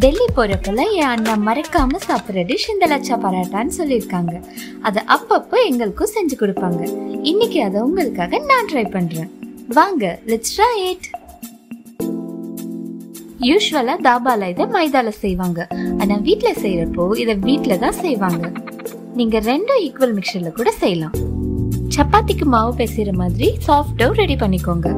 டெல்லி போறப்பல என் அண்ணா மறக்காம சாப்பிட்ற டிஷ் இந்த லச்சா பராட்டான்னு சொல்லியிருக்காங்க. அதை அப்பப்போ எங்களுக்கும் செஞ்சு கொடுப்பாங்க. இன்னைக்கு அதை உங்களுக்காக நான் ட்ரை பண்றேன். வாங்க, லெட்ஸ் ட்ரை இட். யூஸ்வலா தாபால இதை மைதால செய்வாங்க. ஆனா வீட்ல செய்யறப்போ இதை வீட்ல தான் செய்வாங்க. நீங்க ரெண்டும் ஈக்குவல் மிக்சர்ல கூட செய்யலாம். சப்பாத்திக்கு மாவு பிசைற மாதிரி சாஃப்ட் டவ் ரெடி பண்ணிக்கோங்க.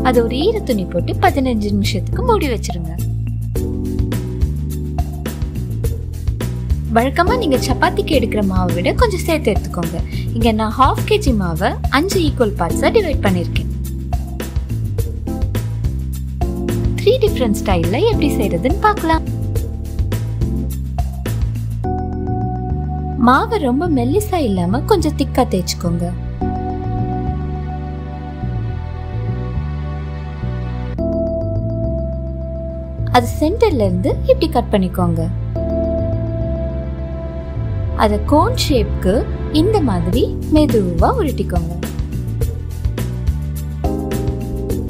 அது ஒரு ஈர துணி போட்டு 15 நிமிஷத்துக்கு மூடி வச்சிருங்க. வழக்கமா நீங்க சப்பாத்திக்கு எடுக்கிற மாவை விட கொஞ்சம் சேர்த்து எடுத்துக்கோங்க. இங்க நான் 1/2 kg மாவை 5 ஈக்குவல் பார்ட்ஸா டிவைட் பண்ணிருக்கேன். 3 டிஃபரண்ட் ஸ்டைல்ல எப்படி செய்யறதுன்னு பார்க்கலாம். மாவை ரொம்ப மெல்லிசா இல்லாம கொஞ்சம் திக்கா தேய்ச்சுக்கோங்க. அது சென்டர்ல இருந்து இப்படி கட் பண்ணிக்கோங்க. அத கோன் ஷேப்க்கு இந்த மாதிரி மெதுவா உருட்டிக்கோங்க.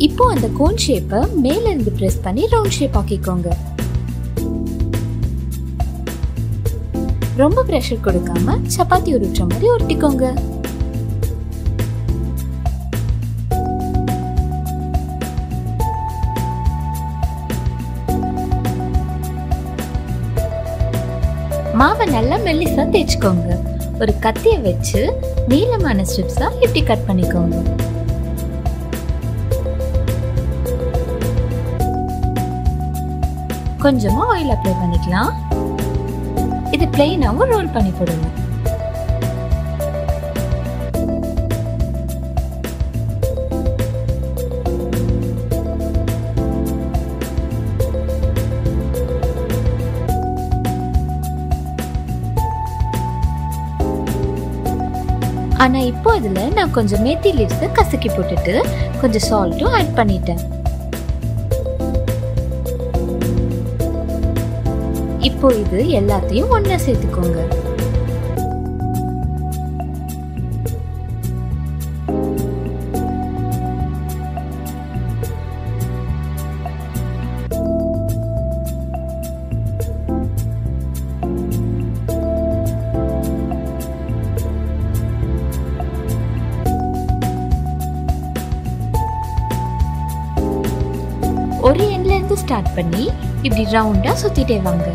இப்போ அந்த கோன் ஷேப்பை மேல இருந்து பிரஸ் பண்ணி ரவுண்ட் ஷேப் ஆக்கிக்கோங்க. ரொம்ப பிரஷர் கொடுக்காம சப்பாத்தி உருட்டுற மாதிரி உருட்டிக்கோங்க. மாவை நல்லா மெல்லிசா தேய்ச்சுக்கோங்க. ஒரு கத்தியை வச்சு நீளமான ஸ்ட்ரிப்ஸா இப்படி கட் பண்ணிக்கோங்க. கொஞ்சமா ஆயில் அப்ளை பண்ணிக்கலாம். இது பிளெயினாவும் ரோல் பண்ணி போடுங்க. ஆனா இப்போ இதுல நான் கொஞ்சம் மேத்தி லீவ்ஸ் கசக்கி போட்டுட்டு கொஞ்சம் சால்ட்டும் ஆட் பண்ணிட்டேன். இப்போ இது எல்லாத்தையும் ஒண்ணா சேர்த்துக்கோங்க. ஒரு எண்ட்ல இருந்து ஸ்டார்ட் பண்ணி இப்படி ரவுண்டா சுத்திட்டே வாங்க.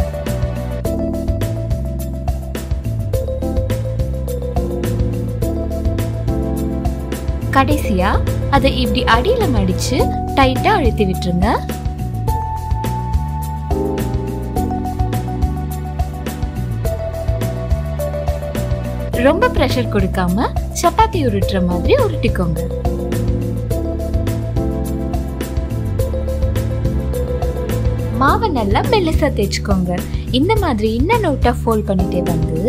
கடைசியா அதை இப்படி அடியில மடிச்சு டைட்டா அழுத்தி விட்டுருங்க. ரொம்ப பிரஷர் கொடுக்காம சப்பாத்தி உருட்டுற மாதிரி உருட்டிக்கோங்க. மாவை நல்லா மெல்லிசா தேய்ச்சுக்கோங்க. இந்த மாதிரி இன்னும் நோட்டா ஃபோல்ட் பண்ணிட்டே வந்து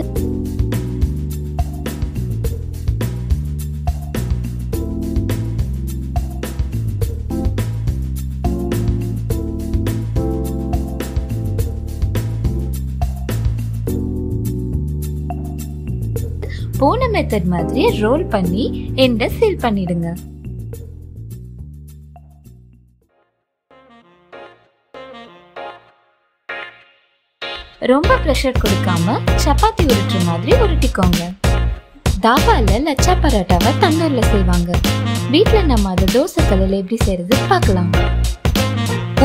போன மெத்தட் மாதிரி ரோல் பண்ணி எண்ட சீல் பண்ணிடுங்க. ரொம்ப பிரஷர் கொடுக்காம சப்பாத்தி உருட்டுற மாதிரி உருட்டிக்கோங்க. தாபால லச்சா பராட்டாவை தந்தூர்ல செய்வாங்க. வீட்டுல நம்ம அதை தோசை கல்லுல எப்படி செய்யறது பார்க்கலாம்.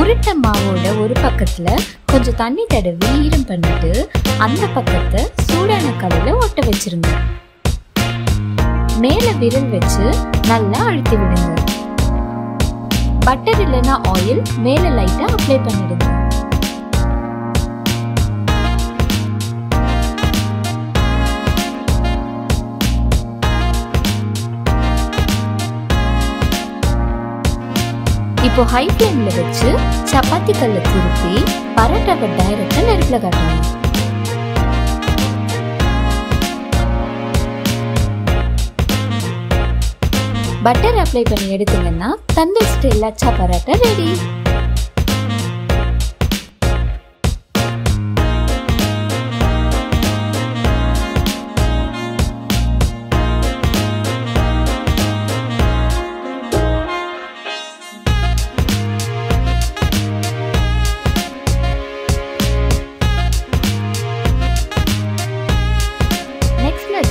உருட்ட மாவோட ஒரு பக்கத்துல கொஞ்சம் தண்ணி தடவி ஈரம் பண்ணிட்டு அந்த பக்கத்தை சூடான கல்லுல ஒட்ட வச்சிருங்க. மேல விரல் வச்சு நல்லா அழுத்தி விடுங்க. பட்டர் இல்லைன்னா ஆயில் மேல லைட்டா அப்ளை பண்ணிடுங்க. இப்போ ஹை ஃப்ளேம்ல வச்சு சப்பாத்தி கல்ல திருப்பி பரோட்டாவை டைரக்டா நெருப்புல காட்டணும். பட்டர் அப்ளை பண்ணி எடுத்தீங்கன்னா tandoor style lachha paratha ready.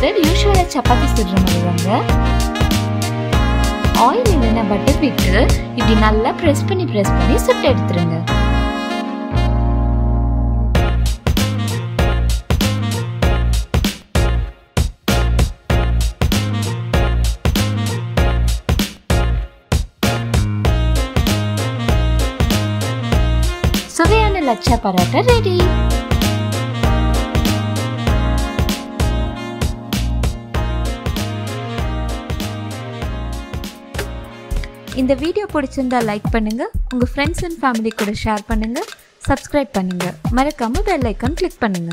Method யூசுவலா சப்பாத்தி சுடுற மாதிரி தாங்க. ஆயில் இல்லைன்னா பட்டர் விட்டு இப்படி நல்லா ப்ரெஸ் பண்ணி சுட்டு எடுத்துருங்க. சுவையான லச்சா பராட்டா ரெடி. இந்த வீடியோ பிடிச்சிருந்தா லைக் பண்ணுங்க, உங்க ஃப்ரெண்ட்ஸ் அண்ட் ஃபேமிலி கூட ஷேர் பண்ணுங்க, சப்ஸ்கிரைப் பண்ணுங்க, மறக்காம பெல் ஐகான் கிளிக் பண்ணுங்க.